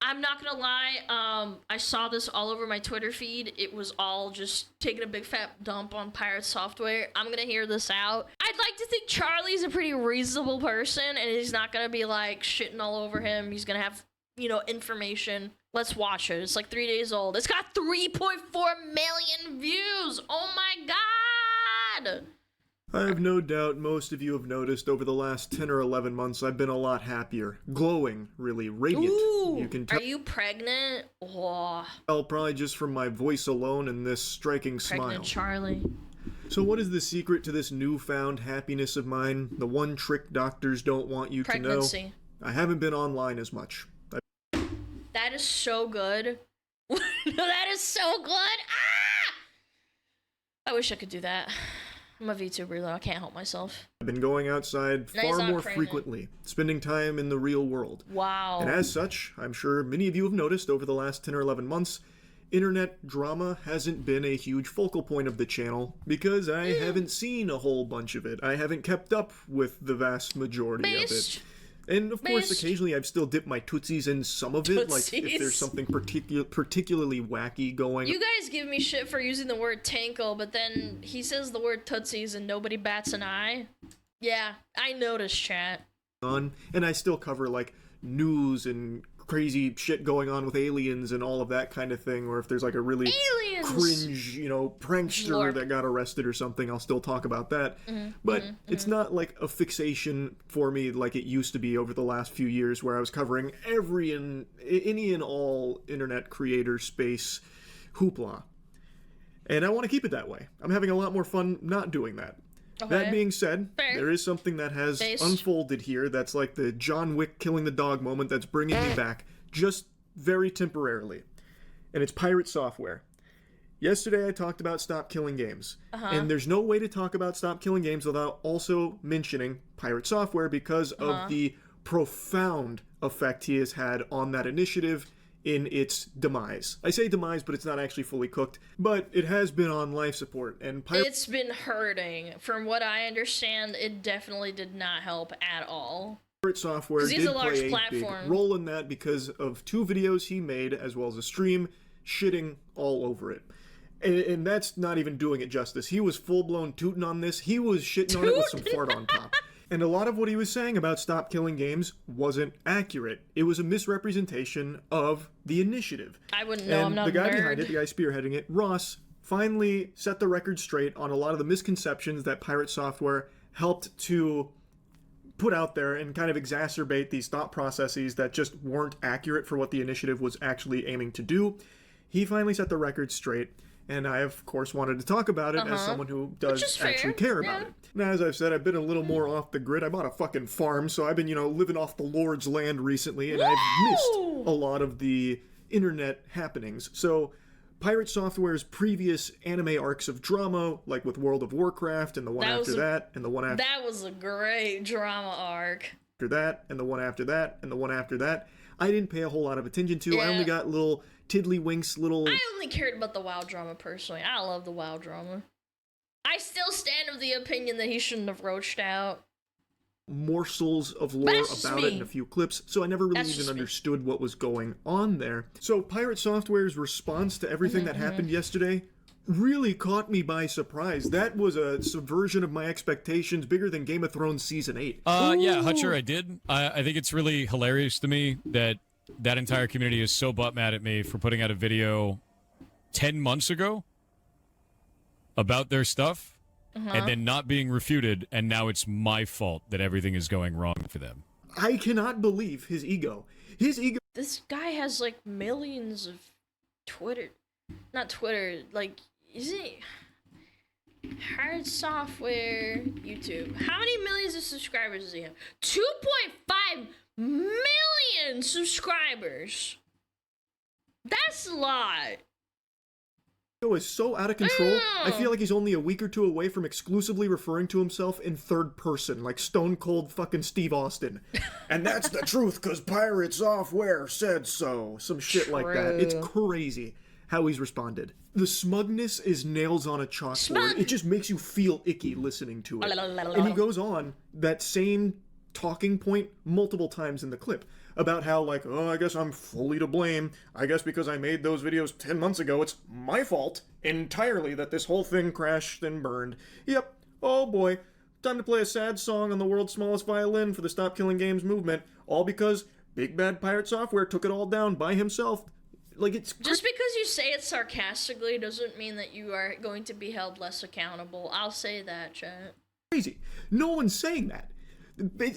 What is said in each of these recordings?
I'm not gonna lie, I saw this all over my Twitter feed. It was all just taking a big fat dump on PirateSoftware. I'm gonna hear this out. I'd like to think Charlie's a pretty reasonable person and he's not gonna be like shitting all over him. He's gonna have, you know, information. Let's watch it. It's like 3 days old. It's got 3.4 million views. Oh my god! I have no doubt most of you have noticed over the last 10 or 11 months I've been a lot happier. Glowing, really, radiant. Ooh, you can are you pregnant? Oh. tell probably just from my voice alone and this striking Pregnant smile. Charlie. So what is the secret to this newfound happiness of mine? The one trick doctors don't want you Pregnancy. to know? I haven't been online as much. That is so good. That is so good. Ah! I wish I could do that. I'm a VTuber though, I can't help myself. I've been going outside far more frequently, spending time in the real world. Wow. And as such, I'm sure many of you have noticed over the last 10 or 11 months, internet drama hasn't been a huge focal point of the channel because I haven't seen a whole bunch of it. I haven't kept up with the vast majority of it. And of course, occasionally I've still dipped my tootsies in some of it, like if there's something particularly wacky going. You guys give me shit for using the word tankle, but then he says the word tootsies and nobody bats an eye. Yeah, I noticed, chat. And I still cover like news and crazy shit going on with aliens and all of that kind of thing, or if there's like a really cringe, you know, prankster that got arrested or something, I'll still talk about that. But it's not like a fixation for me like it used to be over the last few years where I was covering any and all internet creator space hoopla. And I want to keep it that way. I'm having a lot more fun not doing that. That being said, there is something that has unfolded here that's like the John Wick killing the dog moment that's bringing me back, just very temporarily. And it's PirateSoftware. Yesterday I talked about Stop Killing Games. And there's no way to talk about Stop Killing Games without also mentioning PirateSoftware because of the profound effect he has had on that initiative in its demise. I say demise, but it's not actually fully cooked, but it has been on life support, and it's been hurting. From what I understand, it definitely did not help at all. PirateSoftware did play a big role in that because of 2 videos he made, as well as a stream, shitting all over it. And that's not even doing it justice. He was full-blown tooting on this. He was shitting on it with some fart on top. And a lot of what he was saying about Stop Killing Games wasn't accurate. It was a misrepresentation of the initiative. I wouldn't know, I'm not a nerd. The guy behind it, the guy spearheading it, Ross, finally set the record straight on a lot of the misconceptions that PirateSoftware helped to put out there and kind of exacerbate these thought processes that just weren't accurate for what the initiative was actually aiming to do. He finally set the record straight. And I, of course, wanted to talk about it as someone who does actually care about it. Now, as I've said, I've been a little more off the grid. I bought a fucking farm, so I've been, you know, living off the Lord's land recently, and I've missed a lot of the internet happenings. So, PirateSoftware's previous anime arcs of drama, like with World of Warcraft, and the one after that, and the one after... That was a great drama arc. After that, and the one after that, and the one after that, I didn't pay a whole lot of attention to. I only got little... tiddlywinks, little... I only cared about the WoW drama, personally. I love the WoW drama. I still stand of the opinion that he shouldn't have roached out. Morsels of lore about it in a few clips, so I never really even understood what was going on there. So PirateSoftware's response to everything that happened yesterday really caught me by surprise. That was a subversion of my expectations bigger than Game of Thrones Season 8. Yeah, Hutcher, I did. I think it's really hilarious to me that that entire community is so butt mad at me for putting out a video 10 months ago about their stuff and then not being refuted, and now it's my fault that everything is going wrong for them. I cannot believe his ego. His ego... This guy has, like, millions of not Twitter, like, is it... PirateSoftware, YouTube. How many millions of subscribers does he have? 2.5 million subscribers. That's a lot. Is so out of control. I feel like he's only a week or 2 away from exclusively referring to himself in third person, like Stone Cold fucking Steve Austin. And that's the truth, because PirateSoftware said so. Some shit like that. It's crazy. how he's responded. The smugness is nails on a chalkboard. Smug! It just makes you feel icky listening to it. And he goes on that same talking point multiple times in the clip about how, like, oh, I guess I'm fully to blame. I guess because I made those videos 10 months ago, it's my fault entirely that this whole thing crashed and burned. Yep. Oh boy. Time to play a sad song on the world's smallest violin for the Stop Killing Games movement, all because Big Bad Pirate Software took it all down by himself. Like, it's just because you say it sarcastically doesn't mean that you are going to be held less accountable. I'll say that, chat. Crazy. No one's saying that.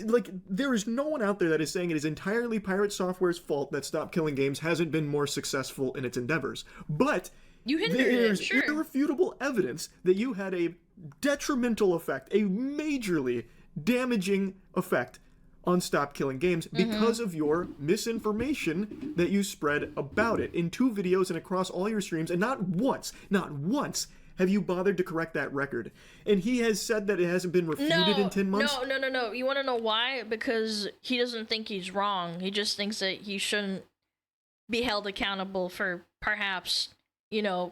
Like, there is no one out there that is saying it is entirely Pirate Software's fault that Stop Killing Games hasn't been more successful in its endeavors. But you hindered there's it, sure. irrefutable evidence that you had a detrimental effect, a majorly damaging effect on Stop Killing Games because of your misinformation that you spread about it in 2 videos and across all your streams, and not once have you bothered to correct that record. And he has said that it hasn't been refuted in 10 months. No. You want to know why? Because he doesn't think he's wrong. He just thinks that he shouldn't be held accountable for perhaps,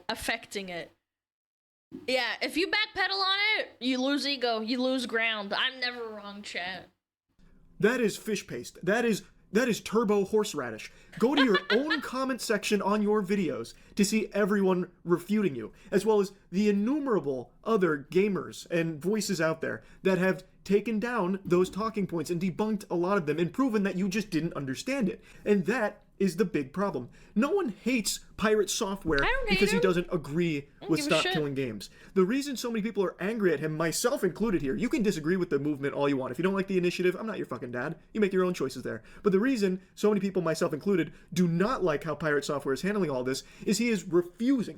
affecting it. Yeah, if you backpedal on it, you lose ego, you lose ground. I'm never wrong, chat. That is fish paste. That is turbo horseradish. Go to your own comment section on your videos to see everyone refuting you, as well as the innumerable other gamers and voices out there that have taken down those talking points and debunked a lot of them and proven that you just didn't understand it. And that is the big problem. No one hates Pirate Software because he doesn't agree with Stop Killing Games. The reason so many people are angry at him, myself included here, you can disagree with the movement all you want. If you don't like the initiative, I'm not your fucking dad. You make your own choices there. But the reason so many people, myself included, do not like how Pirate Software is handling all this is he is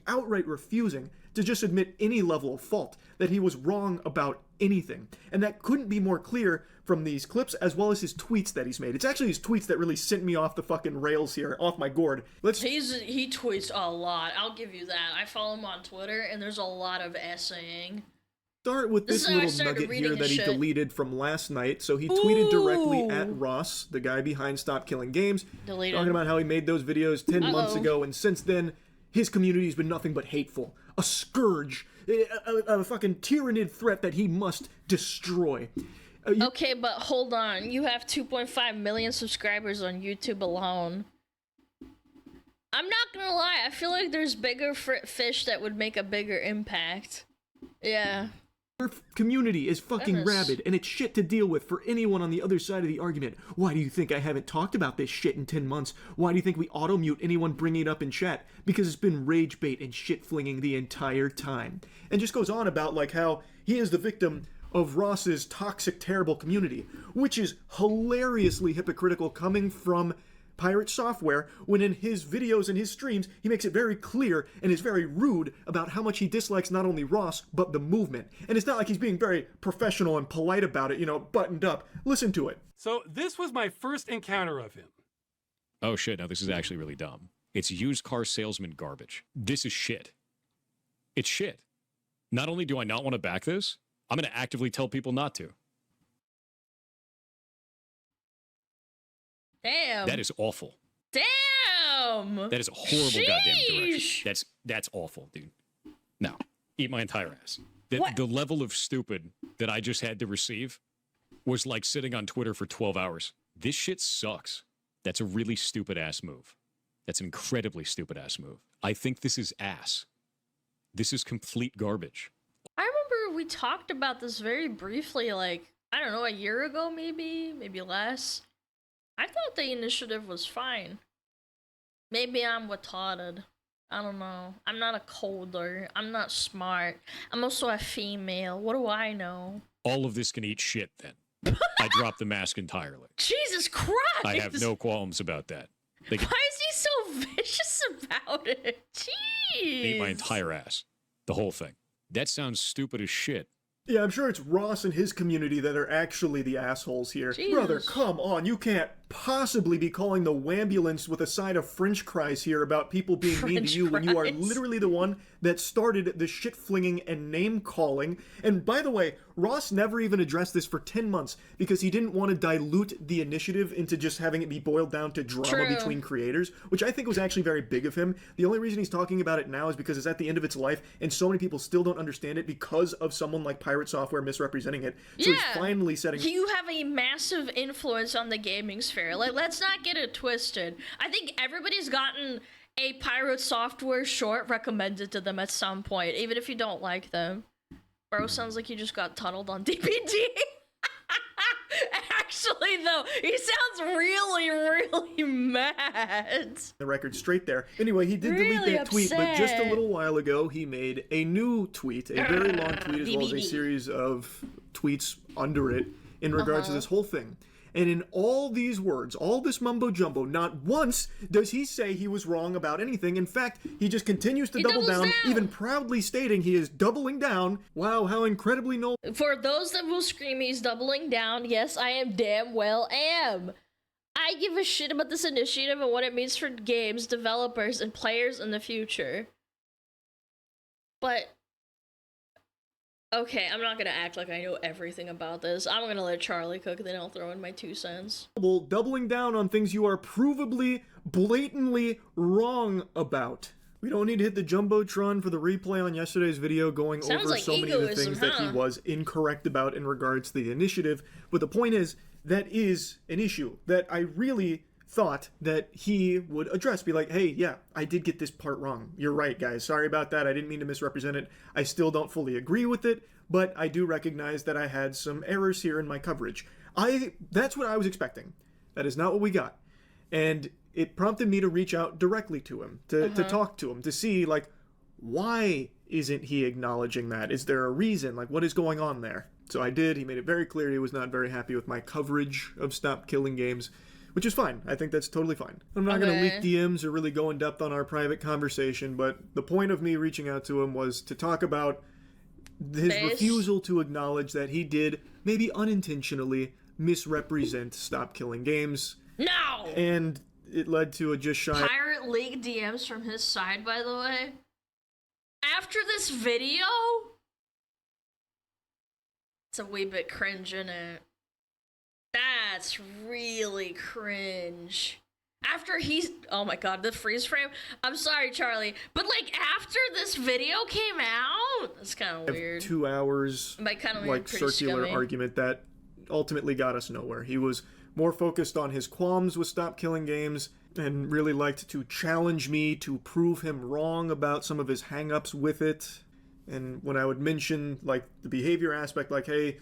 outright refusing to just admit any level of fault, that he was wrong about anything. And that couldn't be more clear from these clips, as well as his tweets that he's made. It's actually his tweets that really sent me off the fucking rails here, off my gourd. He tweets a lot, I'll give you that. I follow him on Twitter, and there's a lot of essaying. Start with this little nugget here that he deleted from last night. So he tweeted directly at Ross, the guy behind Stop Killing Games, talking about how he made those videos 10 months ago, and since then, his community's been nothing but hateful. A scourge, a fucking tyrannid threat that he must destroy. Okay, but hold on. You have 2.5 million subscribers on YouTube alone. I'm not gonna lie, I feel like there's bigger fish that would make a bigger impact. Yeah. Your community is fucking rabid, and it's shit to deal with for anyone on the other side of the argument. Why do you think I haven't talked about this shit in 10 months? Why do you think we auto-mute anyone bringing it up in chat? Because it's been rage bait and shit-flinging the entire time. And just goes on about, like, how he is the victim of Ross's toxic, terrible community, which is hilariously hypocritical coming from Pirate Software, when in his videos and his streams, he makes it very clear and is very rude about how much he dislikes not only Ross, but the movement. And it's not like he's being very professional and polite about it, buttoned up. Listen to it. So this was my first encounter of him. Oh shit, now this is actually really dumb. It's used car salesman garbage. This is shit. It's shit. Not only do I not want to back this, I'm going to actively tell people not to. Damn. That is awful. Damn. That is a horrible goddamn direction. That's awful, dude. No. Eat my entire ass. The level of stupid that I just had to receive was like sitting on Twitter for 12 hours. This shit sucks. That's a really stupid ass move. That's an incredibly stupid ass move. I think this is ass. This is complete garbage. I remember we talked about this very briefly, like, I don't know, a year ago maybe less. I thought the initiative was fine. Maybe I'm retarded. I don't know. I'm not a coder. I'm not smart. I'm also a female. What do I know? All of this can eat shit then. I dropped the mask entirely. Jesus Christ! I have no qualms about that. Why is he so vicious about it? Jeez! Eat my entire ass. The whole thing. That sounds stupid as shit. Yeah, I'm sure it's Ross and his community that are actually the assholes here. Jesus. Brother, come on, you can't possibly be calling the wambulance with a side of French fries here about people being mean to you when you are literally the one that started the shit-flinging and name-calling. And by the way, Ross never even addressed this for 10 months because he didn't want to dilute the initiative into just having it be boiled down to drama between creators, which I think was actually very big of him. The only reason he's talking about it now is because it's at the end of its life, and so many people still don't understand it because of someone like PirateSoftware misrepresenting it. So he's finally setting... You have a massive influence on the gaming sphere. Like, let's not get it twisted. I think everybody's gotten a PirateSoftware short recommended to them at some point, even if you don't like them. Bro, sounds like you just got tunneled on DPD. Actually, though, he sounds really, really mad. The record straight there. Anyway, he did delete that tweet, but just a little while ago, he made a new tweet, a very long tweet, as well as a series of tweets under it in regards to this whole thing. And in all these words, all this mumbo-jumbo, not once does he say he was wrong about anything. In fact, he just continues to double down, even proudly stating he is doubling down. Wow, how incredibly noble. For those that will scream he's doubling down, yes, I am damn well am. I give a shit about this initiative and what it means for games, developers, and players in the future. But... okay, I'm not gonna act like I know everything about this. I'm gonna let Charlie cook, then I'll throw in my 2 cents. Doubling down on things you are provably, blatantly wrong about. We don't need to hit the Jumbotron for the replay on yesterday's video going over like so many of the things that he was incorrect about in regards to the initiative. But the point is, that is an issue that I really thought that he would address. Be like, hey, yeah, I did get this part wrong. You're right, guys. Sorry about that. I didn't mean to misrepresent it. I still don't fully agree with it, but I do recognize that I had some errors here in my coverage. That's what I was expecting. That is not what we got. And it prompted me to reach out directly to him, to talk to him, to see, like, why isn't he acknowledging that? Is there a reason? Like, what is going on there? So I did. He made it very clear he was not very happy with my coverage of Stop Killing Games, which is fine. I think that's totally fine. I'm not going to leak DMs or really go in depth on our private conversation, but the point of me reaching out to him was to talk about his refusal to acknowledge that he did, maybe unintentionally, misrepresent Stop Killing Games. No! And it led to a just shy... Pirate League DMs from his side, by the way. After this video... it's a wee bit cringe, innit? That's really cringe. After he's... oh my god, the freeze frame. I'm sorry, Charlie. But, like, after this video came out... that's kind of weird. 2 hours, like, circular argument that ultimately got us nowhere. He was more focused on his qualms with Stop Killing Games and really liked to challenge me to prove him wrong about some of his hang-ups with it. And when I would mention, like, the behavior aspect, like, hey...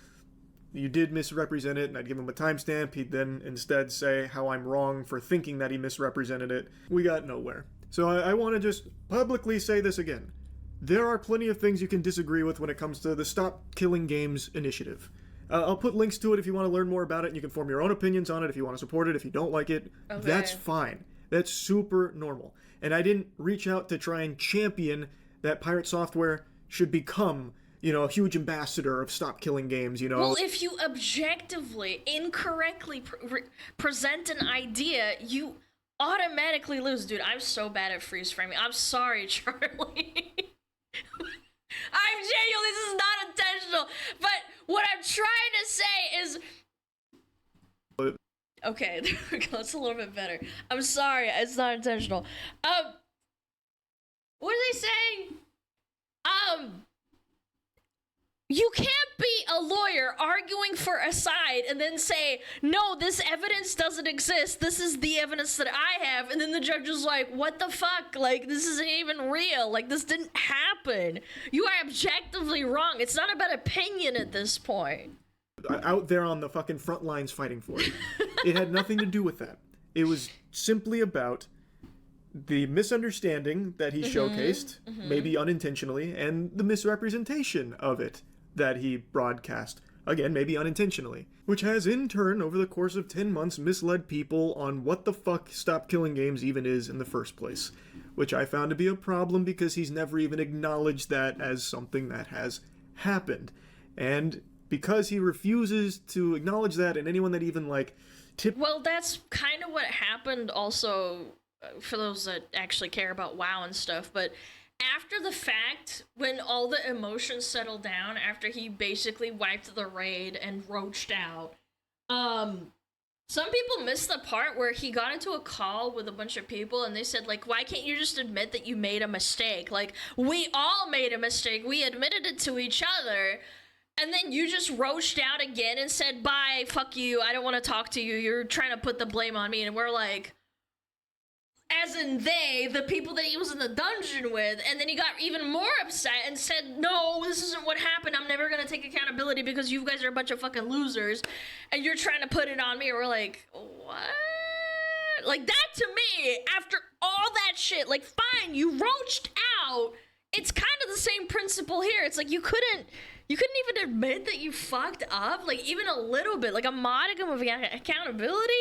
you did misrepresent it, and I'd give him a timestamp. He'd then instead say how I'm wrong for thinking that he misrepresented it. We got nowhere. So I want to just publicly say this again. There are plenty of things you can disagree with when it comes to the Stop Killing Games initiative. I'll put links to it if you want to learn more about it, and you can form your own opinions on it if you want to support it. If you don't like it, that's fine. That's super normal. And I didn't reach out to try and champion that PirateSoftware should become... you know, a huge ambassador of Stop Killing Games, you know. Well, if you objectively, incorrectly present an idea, you automatically lose. Dude, I'm so bad at freeze framing. I'm sorry, Charlie. I'm genuine, this is not intentional. But what I'm trying to say is... okay, there we go. It's a little bit better. I'm sorry, it's not intentional. What are they saying? You can't be a lawyer arguing for a side and then say, no, this evidence doesn't exist. This is the evidence that I have. And then the judge is like, what the fuck? Like, this isn't even real. Like, this didn't happen. You are objectively wrong. It's not about opinion at this point. Out there on the fucking front lines fighting for it. It had nothing to do with that. It was simply about the misunderstanding that he showcased, maybe unintentionally, and the misrepresentation of it that he broadcast, again, maybe unintentionally, which has in turn, over the course of 10 months, misled people on what the fuck Stop Killing Games even is in the first place, which I found to be a problem because he's never even acknowledged that as something that has happened. And because he refuses to acknowledge that, and anyone that even like Well, that's kind of what happened also for those that actually care about WoW and stuff, but after the fact, when all the emotions settled down, after he basically wiped the raid and roached out, some people missed the part where he got into a call with a bunch of people and they said, like, why can't you just admit that you made a mistake? Like, we all made a mistake. We admitted it to each other. And then you just roached out again and said, bye, fuck you, I don't want to talk to you. You're trying to put the blame on me. And we're like, as in they, the people that he was in the dungeon with. And then he got even more upset and said, no, this isn't what happened. I'm never going to take accountability because you guys are a bunch of fucking losers. And you're trying to put it on me. And we're like, what? Like, that to me, after all that shit, like, fine, you roached out. It's kind of the same principle here. It's like, you couldn't even admit that you fucked up, like, even a little bit, like a modicum of accountability.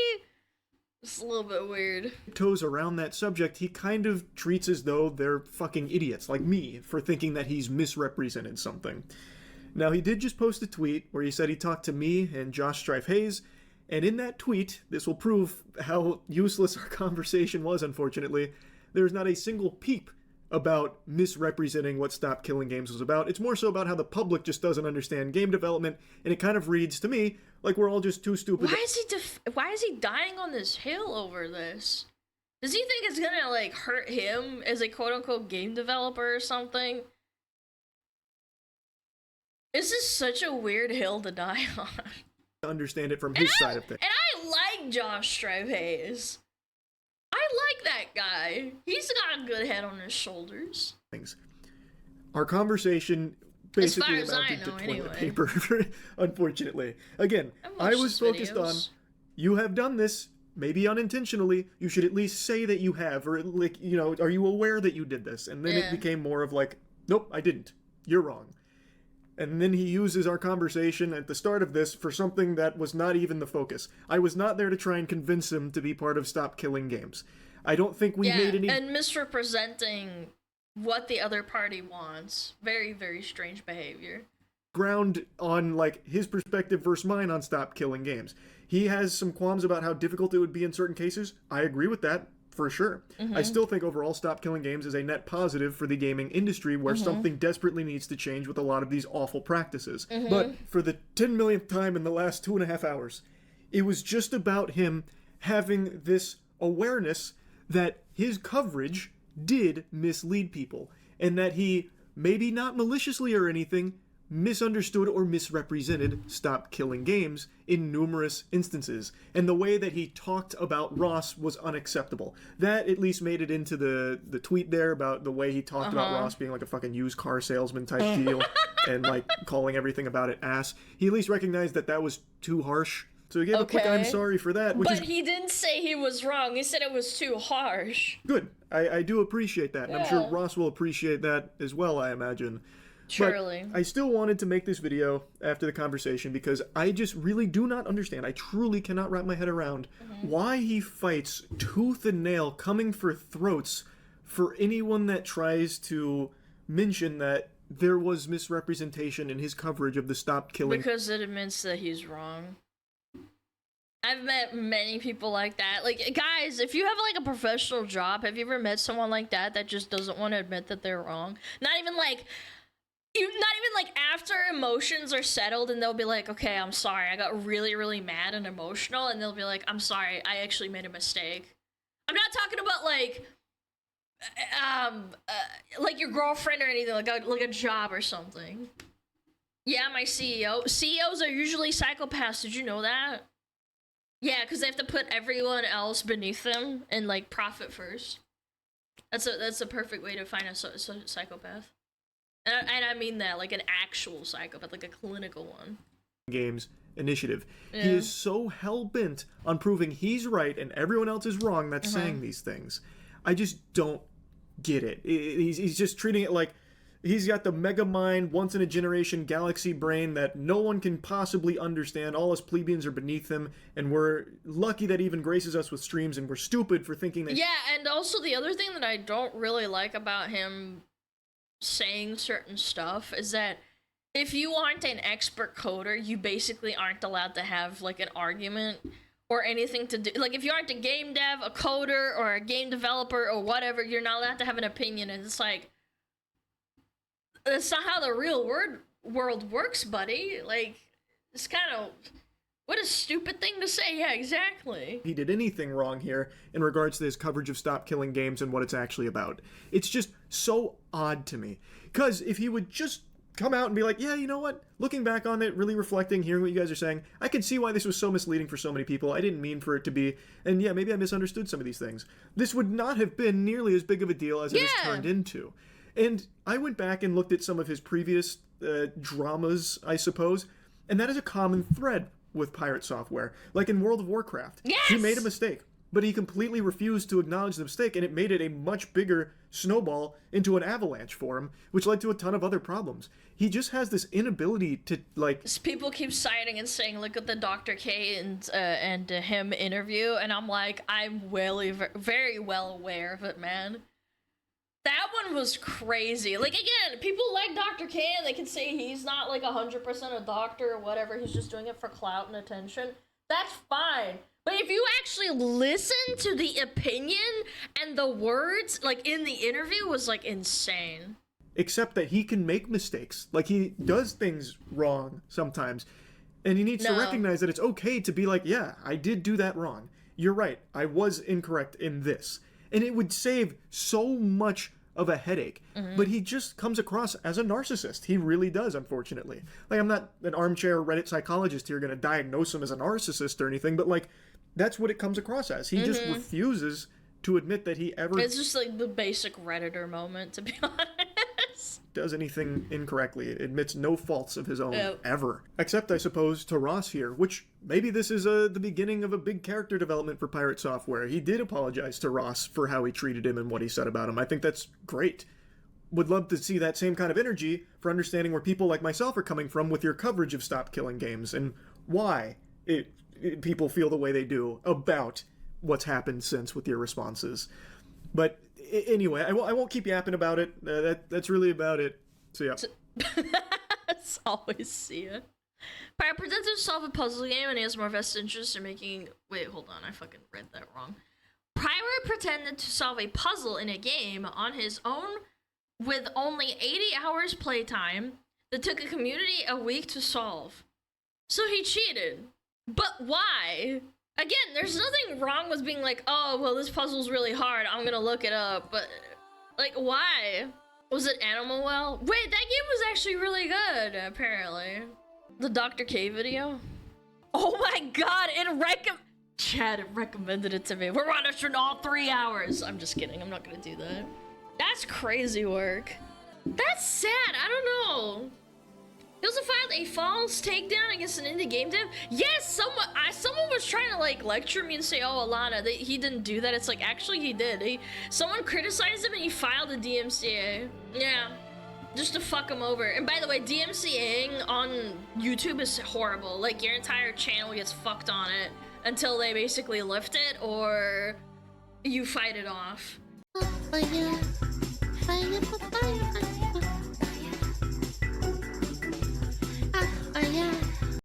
It's a little bit weird. Toes around that subject, he kind of treats as though they're fucking idiots, like me, for thinking that he's misrepresented something. Now, he did just post a tweet where he said he talked to me and Josh Strife Hayes, and in that tweet, this will prove how useless our conversation was, unfortunately, there's not a single peep about misrepresenting what Stop Killing Games was about. It's more so about how the public just doesn't understand game development, and it kind of reads to me like we're all just too stupid. Why is he dying on this hill over this? Does he think it's gonna, like, hurt him as a quote-unquote game developer or something? This is such a weird hill to die on. Understand it from his side of things. And I like Josh Strife Hayes. I like that guy. He's got a good head on his shoulders. Our conversation basically as far as amounted to I know, toilet anyway. paper, unfortunately. Again, I was focused on, you have done this, maybe unintentionally, you should at least say that you have, or, like, you know, are you aware that you did this? And then it became more of like, nope, I didn't. You're wrong. And then he uses our conversation at the start of this for something that was not even the focus. I was not there to try and convince him to be part of Stop Killing Games. I don't think we made any... and misrepresenting what the other party wants. Very, very strange behavior. Ground on, like, his perspective versus mine on Stop Killing Games. He has some qualms about how difficult it would be in certain cases. I agree with that. For sure. I still think overall Stop Killing Games is a net positive for the gaming industry where something desperately needs to change with a lot of these awful practices. But for the 10 millionth time in the last 2.5 hours, it was just about him having this awareness that his coverage did mislead people and that he, maybe not maliciously or anything, misunderstood or misrepresented Stop Killing Games in numerous instances. And the way that he talked about Ross was unacceptable. That at least made it into the tweet there about the way he talked about Ross being like a fucking used car salesman type deal and like calling everything about it ass. He at least recognized that that was too harsh. So he gave a quick I'm sorry for that. But he didn't say he was wrong. He said it was too harsh. Good. I do appreciate that. And I'm sure Ross will appreciate that as well, I imagine. Surely. But I still wanted to make this video after the conversation because I just really do not understand. I truly cannot wrap my head around why he fights tooth and nail coming for throats for anyone that tries to mention that there was misrepresentation in his coverage of the Stop Killing. Because it admits that he's wrong. I've met many people like that. Like, guys, if you have, like, a professional job, have you ever met someone like that just doesn't want to admit that they're wrong? Not even after emotions are settled and they'll be like, okay, I'm sorry, I got really, really mad and emotional, and they'll be like, I'm sorry, I actually made a mistake. I'm not talking about, like your girlfriend or anything, like a job or something. Yeah, my CEO. CEOs are usually psychopaths, did you know that? Yeah, because they have to put everyone else beneath them and, like, profit first. That's a perfect way to find a psychopath. And I mean that, like an actual psychopath, like a clinical one. Games initiative. He is so hell-bent on proving he's right and everyone else is wrong that's saying these things. I just don't get it. He's just treating it like he's got the mega mind, once-in-a-generation galaxy brain that no one can possibly understand. All us plebeians are beneath him, and we're lucky that he even graces us with streams, and we're stupid for thinking that... Yeah, and also the other thing that I don't really like about him saying certain stuff is that if you aren't an expert coder, you basically aren't allowed to have like an argument or anything to do. Like if you aren't a game dev, a coder, or a game developer or whatever, you're not allowed to have an opinion. And it's like, that's not how the real world works, buddy. Like, it's kind of, what a stupid thing to say. Yeah, exactly. He did anything wrong here in regards to his coverage of Stop Killing Games and what it's actually about. It's just so odd to me. Because if he would just come out and be like, yeah, you know what? Looking back on it, really reflecting, hearing what you guys are saying, I can see why this was so misleading for so many people. I didn't mean for it to be, and yeah, maybe I misunderstood some of these things. This would not have been nearly as big of a deal as it has turned into. And I went back and looked at some of his previous dramas, I suppose, and that is a common thread with PirateSoftware. Like in World of Warcraft. Yes! He made a mistake, but he completely refused to acknowledge the mistake, and it made it a much bigger snowball into an avalanche for him, which led to a ton of other problems. He just has this inability to, like... People keep citing and saying, look at the Dr. K and him interview, and I'm like, I'm very well aware of it, man. That one was crazy. Like, again, people like Dr. K, and they can say he's not, like, 100% a doctor or whatever. He's just doing it for clout and attention. That's fine. But if you actually listen to the opinion and the words, like, in the interview, was, like, insane. Except that he can make mistakes. Like, he does things wrong sometimes. And he needs to recognize that it's okay to be like, yeah, I did do that wrong. You're right. I was incorrect in this. And it would save so much of a headache. But he just comes across as a narcissist. He really does, unfortunately. Like, I'm not an armchair Reddit psychologist here going to diagnose him as a narcissist or anything, but, like, that's what it comes across as. He just refuses to admit that he ever... It's just, like, the basic Redditor moment, to be honest. Does anything incorrectly. It admits no faults of his own, ever. Except, I suppose, to Ross here, which maybe this is the beginning of a big character development for PirateSoftware. He did apologize to Ross for how he treated him and what he said about him. I think that's great. Would love to see that same kind of energy for understanding where people like myself are coming from with your coverage of Stop Killing Games and why people feel the way they do about what's happened since with your responses. But anyway, I won't keep yapping about it. That's really about it. So yeah. That's always see ya. Pirate pretends to solve a puzzle game and he has more vested interest in making... Wait, hold on. I fucking read that wrong. Pirate pretended to solve a puzzle in a game on his own with only 80 hours playtime that took a community a week to solve. So he cheated. But why? Again, there's nothing wrong with being like, oh, well, this puzzle's really hard, I'm gonna look it up, but, like, why? Was it Animal Well? Wait, that game was actually really good, apparently. The Dr. K video? Oh my god, Chad, it recommended it to me. We're on it for all 3 hours. I'm just kidding, I'm not gonna do that. That's crazy work. That's sad, I don't know. He also filed a false takedown against an indie game dev. Yes, someone was trying to like lecture me and say, "Oh, Alana, he didn't do that." It's like actually he did. Someone criticized him and he filed a DMCA. Yeah, just to fuck him over. And by the way, DMCAing on YouTube is horrible. Like your entire channel gets fucked on it until they basically lift it or you fight it off.